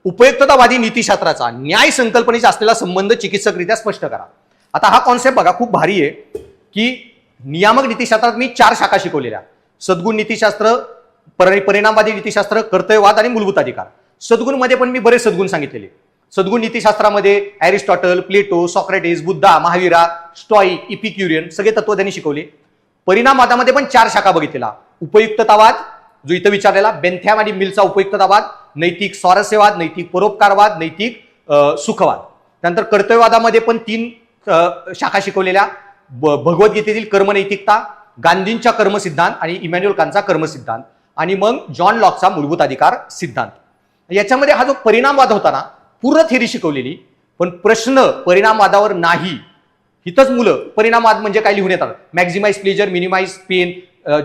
उपयुक्ततावादी नीतिशास्त्राचा न्याय संकल्पनेचा असलेला संबंध चिकित्सकरित्या स्पष्ट करा. आता हा कॉन्सेप्ट बघा खूप भारी आहे की नियामक नीतिशास्त्रात मी 4 शाखा शिकवलेल्या. सद्गुण नीतिशास्त्र, परिणामवादी नीतिशास्त्र, कर्तव्यवाद आणि मूलभूत अधिकार. सद्गुण मध्ये पण मी बरेच सद्गुण सांगितलेले. सद्गुण नीतिशास्त्रामध्ये एरिस्टॉटल, प्लेटो, सॉक्रेटिस, बुद्धा, महावीरा, स्टॉईक, इपिक्युरियन सगळे तत्वज्ञानी शिकवले. परिणामवादामध्ये पण 4 शाखा बघितलेला. उपयुक्ततावाद जो इथं विचारलेला, बेंथॅम आणि मिलचा उपयुक्ततावाद, नैतिक स्वारस्यवाद, नैतिक परोपकारवाद, नैतिक सुखवाद. त्यानंतर कर्तव्यवादामध्ये पण 3 शाखा शिकवलेल्या. भगवद्गीतेतील कर्मनैतिकता, गांधींच्या कर्मसिद्धांत आणि इमॅन्युअल कांटचा कर्मसिद्धांत आणि मग जॉन लॉकचा मूलभूत अधिकार सिद्धांत. याच्यामध्ये हा जो परिणामवाद होता ना, पूर्ण थेरी शिकवलेली, पण प्रश्न परिणामवादावर नाही. इथंच मुलं परिणामवाद म्हणजे काय लिहून येतात. मॅक्झिमाइज प्लेजर, मिनिमाइज पेन,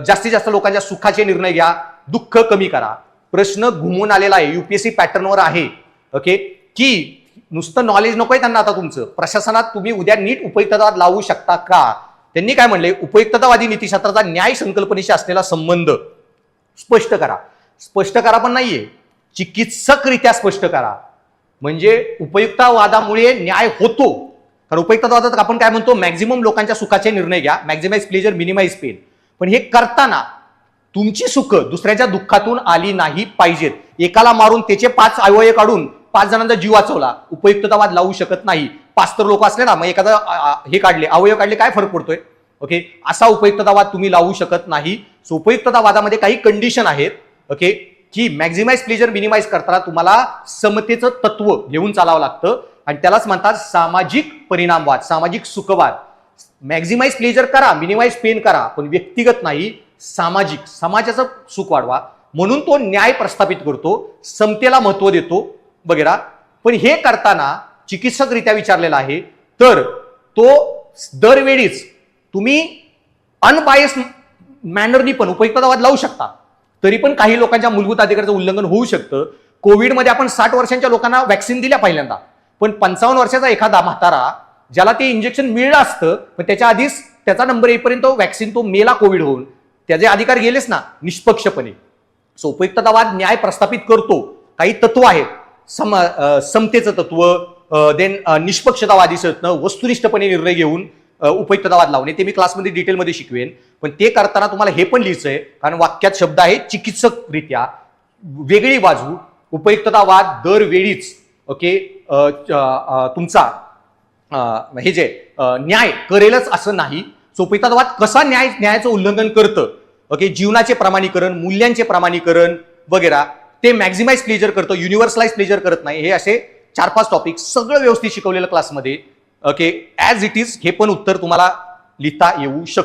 जास्तीत जास्त लोकांच्या सुखाचे निर्णय घ्या, दुःख कमी करा. प्रश्न घुमून आलेला आहे, युपीएससी पॅटर्नवर आहे. ओके, की नुसतं नॉलेज नकोय त्यांना. आता तुमचं प्रशासनात तुम्ही उद्या नीट उपयुक्ततावाद लावू शकता का? त्यांनी काय म्हणले, उपयुक्ततावादी नीतिशास्त्राचा न्याय संकल्पनेशी असलेला संबंध स्पष्ट करा. स्पष्ट करा पण नाहीये, चिकित्सकरित्या स्पष्ट करा. म्हणजे उपयुक्तवादामुळे न्याय होतो. कारण उपयुक्तवादात आपण काय म्हणतो, मॅक्झिमम लोकांच्या सुखाचे निर्णय घ्या, मॅक्झिमाइज प्लेजर, मिनिमाइज पेन. पण हे करताना तुमची सुख दुसऱ्याच्या दुःखातून आली नाही पाहिजेत. एकाला मारून त्याचे 5 अवयव काढून 5 जणांचा जीव वाचवला, उपयुक्ततावाद लावू शकत नाही. 5 तर लोक असले ना, मग एखादा हे काढले, अवयव काढले, काय फरक पडतोय? ओके, असा उपयुक्ततावाद तुम्ही लावू शकत नाही. सो उपयुक्ततावादामध्ये काही कंडिशन आहेत. ओके, की मॅक्झिमाइज प्लेजर, मिनिमाइज करताना तुम्हाला समतेचं तत्व घेऊन चालावं लागतं आणि त्यालाच म्हणतात सामाजिक परिणामवाद, सामाजिक सुखवाद. मॅक्झिमाइज प्लेजर करा, मिनिमाइज पेन करा, पण व्यक्तिगत नाही, सामाजिक, समाजाचं सुख वाढवा. म्हणून तो न्याय प्रस्थापित करतो, समतेला महत्व देतो वगैरे. पण हे करताना चिकित्सकरित्या विचारलेला आहे, तर तो दरवेळीच तुम्ही अनबायस मॅनरनी पण उपयुक्ततावाद लावू शकता. तरी पण काही लोकांच्या मूलभूत अधिकाराचं उल्लंघन होऊ शकतं. कोविडमध्ये आपण 60 वर्षांच्या लोकांना व्हॅक्सिन दिल्या पहिल्यांदा, पण 55 वर्षाचा एखादा म्हातारा ज्याला ते इंजेक्शन मिळलं असतं, पण त्याच्या आधीच त्याचा नंबर येईपर्यंत व्हॅक्सिन तो मेला कोविड होऊन, त्याचे अधिकार गेलेच ना निष्पक्षपणे. सो उपयुक्ततावाद न्याय प्रस्थापित करतो. काही तत्व आहेत, समतेचं तत्व, देन निष्पक्षतावादी तत्व, वस्तुनिष्ठपणे निर्णय घेऊन उपयुक्ततावाद लावणे. ते मी क्लासमध्ये डिटेलमध्ये शिकवेन. पण ते करताना तुम्हाला हे पण लिहायचंय, कारण वाक्यात शब्द आहे चिकित्सकरित्या. वेगळी बाजू, उपयुक्ततावाद दरवेळीच ओके तुमचा हे जे न्याय करेलच असं नाही. सो उपयुक्ततावाद कसा न्यायाचं उल्लंघन करतं, ओके, जीवनाचे प्रमाणीकरण, मूल्यांचे प्रमाणीकरण वगैरे, ते मॅक्झिमाइज प्लेजर करतं, युनिव्हर्सलाइज प्लेजर करत नाही. हे असे 4-5 टॉपिक सगळं व्यवस्थित शिकवलेलं क्लासमध्ये. ओके, ऍज इट इज हे पण उत्तर तुम्हाला लिहिता येऊ शकतं.